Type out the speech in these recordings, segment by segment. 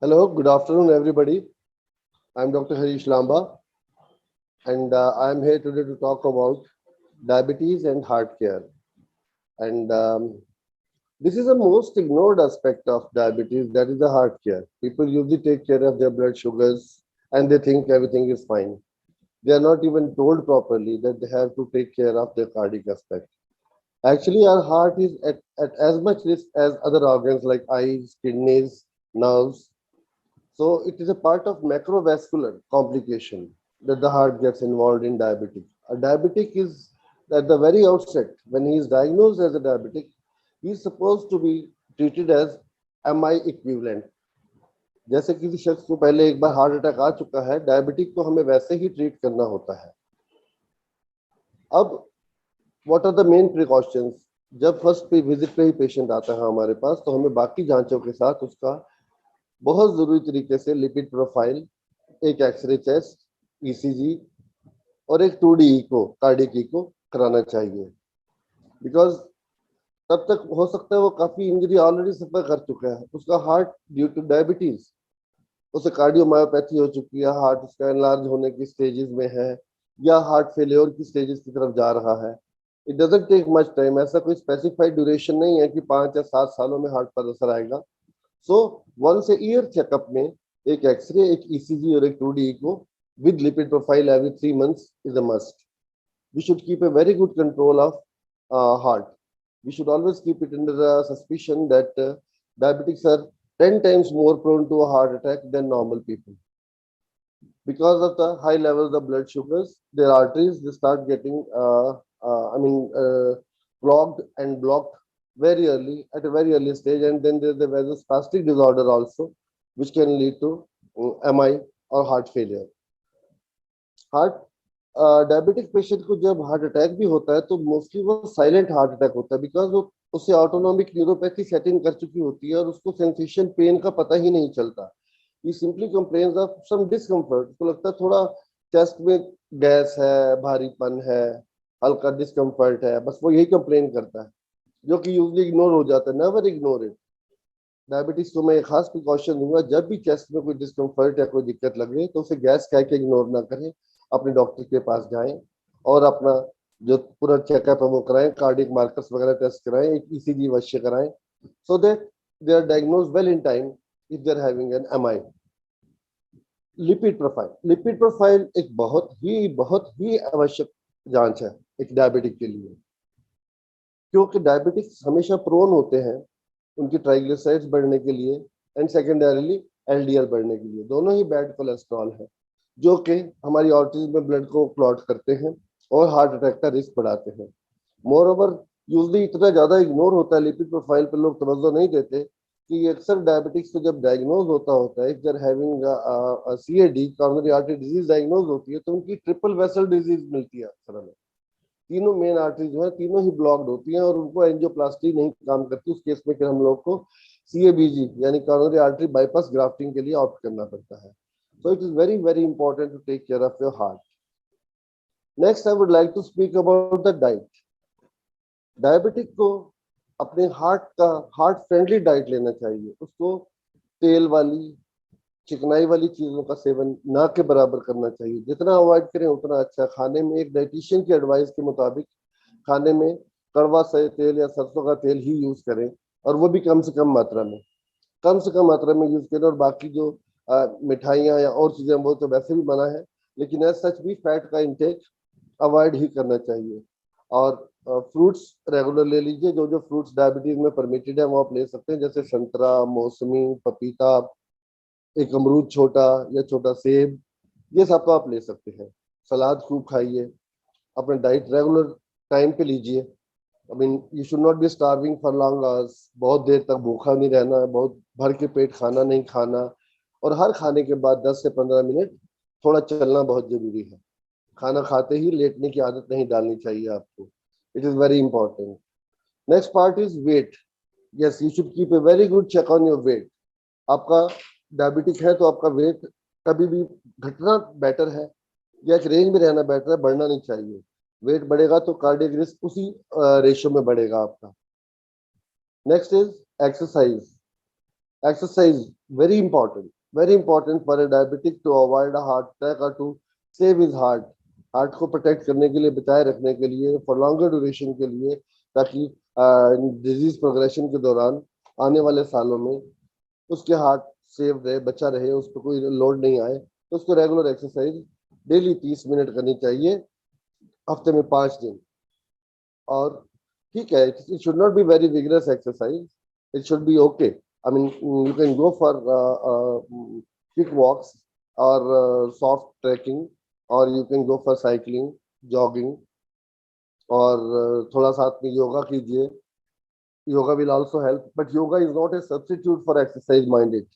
Hello, good afternoon, everybody. I'm Dr. Harish Lamba, and I'm here today to talk about diabetes and heart care. And this is the most ignored aspect of diabetes, that is the heart care. People usually take care of their blood sugars and they think everything is fine. They are not even told properly that they have to take care of their cardiac aspect. Actually, our heart is at as much risk as other organs like eyes, kidneys, nerves. So it is a part of macrovascular complication that the heart gets involved in diabetic. A diabetic is at the very outset, when he is diagnosed as a diabetic, he is supposed to be treated as MI equivalent. जैसे किसी शख्स को पहले एक बार heart attack आ चुका है, diabetic को हमें वैसे ही ट्रीट करना होता है. अब what are the main precautions? जब फर्स्ट पे विजिट पे ही पेशेंट आता है हमारे पास, तो हमें बाकी जांचों के साथ उसका बहुत जरूरी तरीके से लिपिड प्रोफाइल, एक एक्सरे चेस्ट, ईसीजी और एक 2D इको, कार्डियक इको कराना चाहिए. बिकॉज तब तक हो सकता है वो काफी इंजरी ऑलरेडी सफर कर चुका है, उसका हार्ट ड्यू टू डायबिटीज, उसे कार्डियोमायोपैथी हो चुकी है, हार्ट उसका एनलार्ज होने की स्टेजेस में है या हार्ट फेलियर की स्टेजेस की तरफ जा रहा है. It doesn't take much time. ऐसा कोई स्पेसिफाइड ड्यूरेशन नहीं है कि 5 या 7 सालों में हार्ट पर असर आएगा. So once a year checkup में एक एक्सरे, एक ईसीजी और एक 2D echo with lipid profile every 3 months is a must. We should keep a very good control of heart. We should always keep it under the suspicion that diabetics are 10 times more prone to a heart attack than normal people. Because of the high levels of blood sugars, their arteries they start getting, clogged and blocked very early, at a very early stage, and then there's the vasospastic disorder also, which can lead to MI or heart failure. Heart diabetic patient को जब heart attack भी होता है तो mostly वो silent heart attack होता है, because वो उससे ऑटोनॉमिक न्यूरोपैथी सेटिंग कर चुकी होती है और उसको सेंसेशन पेन का पता ही नहीं चलता. ये simply complains of some discomfort. उसको लगता है थोड़ा चेस्ट में गैस है, भारीपन है, हल्का डिस्कम्फर्ट है, बस वो यही कंप्लेन करता है, जो कि यूजली इग्नोर हो जाता है. Never ignore it. डायबिटीज को मैं एक खास प्रिकॉशन दूंगा, जब भी चेस्ट में कोई डिस्कम्फर्ट या कोई दिक्कत लगे तो उसे गैस कह के इग्नोर ना करें, अपने डॉक्टर के पास जाएं और अपना जो पूरा चेकअप है वो कराएं, कार्डियक मार्कर्स वगैरह टेस्ट कराएं, एक ईसीजी अवश्य कराएं, so that they are diagnosed well in time if they are having an MI. Lipid profile एक बहुत ही आवश्यक जांच है एक डायबिटिक के लिए, क्योंकि डायबिटिक्स हमेशा प्रोन होते हैं उनकी ट्राइग्लिसराइड्स बढ़ने के लिए एंड सेकेंडरीली एलडीएल बढ़ने के लिए. दोनों ही बैड कोलेस्ट्रॉल है जो कि हमारी आर्टरीज में ब्लड को क्लॉट करते हैं और हार्ट अटैक का रिस्क बढ़ाते हैं. मोर ओवर यूजली इतना ज्यादा इग्नोर होता है लिपिड प्रोफाइल पर, लोग तवज्जो नहीं देते कि अक्सर डायबिटिक्स को जब डायग्नोज होता है, if they're having CAD, coronary artery disease diagnose होती है, तो उनकी ट्रिपल वेसल डिजीज मिलती है अक्सर हमें. तीनों मेन आर्टरी जो है तीनों ही ब्लॉक्ड होती हैं और उनको एंजियोप्लास्टी नहीं काम करती. उस केस में फिर हम लोग को सीएबीजी यानी कॉरोनरी आर्टरी बाईपास ग्राफ्टिंग के लिए ऑप्ट करना पड़ता है. So it is very important to take care of your heart. Next, I would like to speak about the diet. Diabetic को अपने हार्ट फ्रेंडली डाइट लेना चाहिए. उसको तेल वाली, चिकनाई वाली चीजों का सेवन ना के बराबर करना चाहिए. जितना अवॉइड करें उतना अच्छा. खाने में एक डाइटिशियन की एडवाइस के मुताबिक खाने में कड़वा से तेल या सरसों का तेल ही यूज करें, और वो भी कम से कम मात्रा में यूज करें. और बाकी जो मिठाइयाँ या और चीजें वो तो वैसे भी मना है, लेकिन एज सच भी फैट का इंटेक अवॉइड ही करना चाहिए. और फ्रूट्स रेगुलर ले लीजिए. जो जो फ्रूट्स डायबिटीज में परमिटेड है वो आप ले सकते हैं, जैसे संतरा, मौसमी, पपीता, एक अमरूद छोटा या छोटा सेब, ये सब तो आप ले सकते हैं. सलाद खूब खाइए. अपना डाइट रेगुलर टाइम पे लीजिए. I mean you should not be starving for long hours. बहुत देर तक भूखा नहीं रहना है, बहुत भर के पेट खाना नहीं खाना, और हर खाने के बाद 10 से 15 मिनट थोड़ा चलना बहुत जरूरी है. खाना खाते ही लेटने की आदत नहीं डालनी चाहिए आपको. It is very important. Next part is weight. Yes, you should keep a very good check on your weight. आपका डायबिटिक है तो आपका वेट कभी भी घटना बेटर है या एक रेंज में रहना बेटर है, बढ़ना नहीं चाहिए. वेट बढ़ेगा तो कार्डियक रिस्क उसी रेशियो में बढ़ेगा आपका. Next is exercise. Exercise, very important for a diabetic to avoid a heart attack or to save his heart. Heart को प्रोटेक्ट करने के लिए, बचाए रखने के लिए, फॉर लॉन्गर ड्यूरेशन के लिए, ताकि डिजीज प्रोग्रेशन के दौरान आने वाले सालों में उसके हार्ट सेव रहे, बचा रहे, उस पर कोई लोड नहीं आए, तो उसको रेगुलर एक्सरसाइज डेली 30 मिनट करनी चाहिए, हफ्ते में 5 दिन। और ठीक है, it should not be very vigorous exercise, it should be okay. I mean, you can go for quick walks or soft trekking, or you can go for cycling, jogging, और थोड़ा साथ में योगा कीजिए। Yoga will also help, but yoga is not a substitute for exercise minded.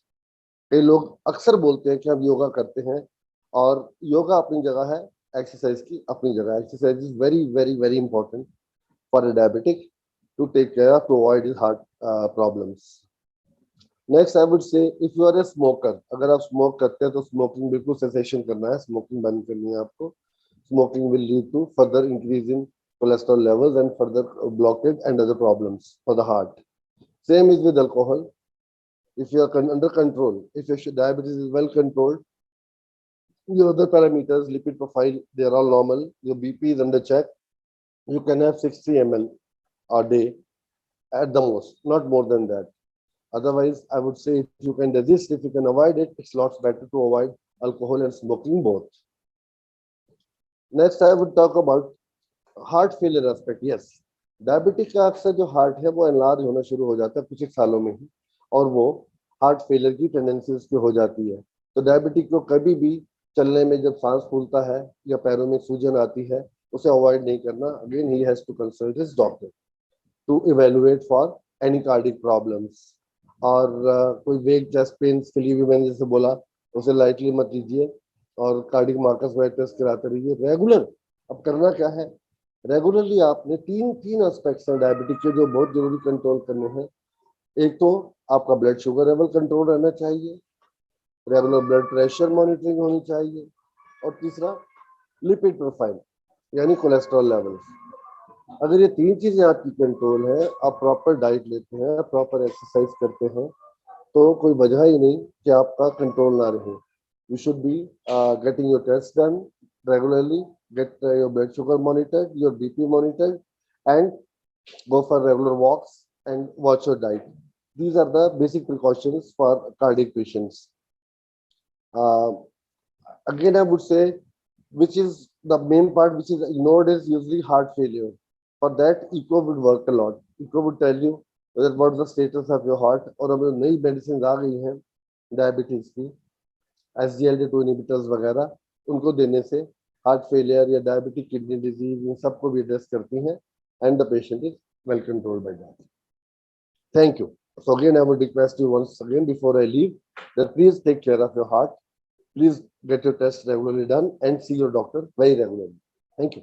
कई लोग अक्सर बोलते हैं कि हम योगा करते हैं, और योगा अपनी जगह है, एक्सरसाइज की अपनी जगह है। Exercise is very very very important for a diabetic to take care to avoid his heart problems. Next I would say, if you are a smoker, अगर आप स्मोक करते हैं तो स्मोकिंग बिल्कुल सेसेशन करना है, स्मोकिंग बंद करनी है आपको। Smoking will lead to further increase in cholesterol levels and further blockage and other problems for the heart. Same is with alcohol. If you are under control, if your diabetes is well controlled, your other parameters, lipid profile, they are all normal, your BP is under check, you can have 60 ml a day at the most, not more than that. Otherwise, I would say if you can resist, if you can avoid it, it's lots better to avoid alcohol and smoking both. Next, I would talk about heart failure aspect. Yes, diabetic का अक्सर जो heart है वो enlarge होना शुरू हो जाता है कुछ एक सालों में ही, और वो हार्ट फेलियर की टेंडेंसी उसकी हो जाती है। तो डायबिटिक को कभी भी चलने में जब सांस फूलता है या पैरों में सूजन आती है, उसे अवॉइड नहीं करना। Again he has to consult his doctor to evaluate for any cardiac problems. और कोई वेग चेस्ट पेन्स के लिए भी मैंने जैसे बोला, उसे लाइटली मत लीजिए, और कार्डिक मार्कर्स वगैरह टेस्ट कराते रहिए रेगुलर। अब करना क्या है, रेगुलरली आपने तीन एस्पेक्ट्स हैं डायबिटिक के जो बहुत जरूरी कंट्रोल करने हैं। एक तो आपका ब्लड शुगर लेवल कंट्रोल रहना चाहिए, रेगुलर ब्लड प्रेशर मॉनिटरिंग होनी चाहिए, और तीसरा लिपिड प्रोफाइल यानी कोलेस्ट्रॉल लेवल्स। अगर ये तीन चीजें आपकी कंट्रोल है, आप प्रॉपर डाइट लेते हैं, प्रॉपर एक्सरसाइज करते हैं, तो कोई वजह ही नहीं कि आपका कंट्रोल ना रहे। You should be getting your test done regularly, get your blood sugar monitored, your BP monitored, and go for regular walks and watch your diet. These are the basic precautions for cardiac patients. Again, I would say, which is the main part which is ignored is usually heart failure. For that, echo would work a lot. Echo would tell you whether what the status of your heart, और अब नई medicine आ गई हैं diabetes की, SGLT2 inhibitors वगैरह, उनको देने से हार्ट फेलियर या डायबिटिक किडनी डिजीज इन सबको भी एड्रेस करती हैं, and the patient is well controlled by that. Thank you. So again, I would request you once again before I leave that please take care of your heart. Please get your tests regularly done and see your doctor very regularly. Thank you.